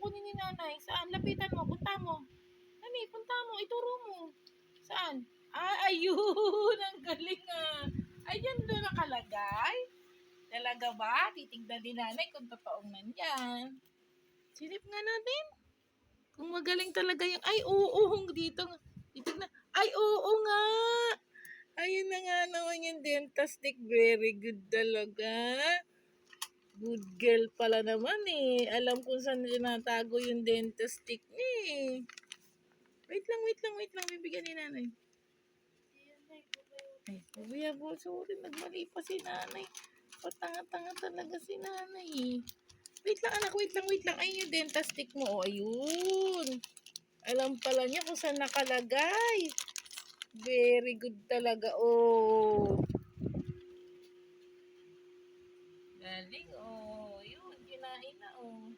kukunin ni nanay. Saan? Lapitan mo, punta mo. Nani, punta mo, ituro mo. Saan? Ah, ayun, ang galing ah. Ayun doon nakalagay. Talaga ba? Titignan din nanay kung totoong nandyan. Silip nga natin. Kung magaling talaga yung, ay oo, dito nga. Titignan. Ay oo nga. Ayun na nga naman yung Dentastic. Very good talaga. Good girl pala naman eh. Alam kung saan tinatago yung Dentastic niya eh. Wait lang. Bibigyan ni nanay. Ay, kuya po, sorry. Nagmali pa si nanay. Patanga-tanga talaga si nanay eh. Wait lang anak, wait lang. Ayun yung Dentastic mo. Oh, ayun. Alam pala niya kung saan nakalagay. Very good talaga. Oh. Galing. Oh. Yun. Kinain na. Oh.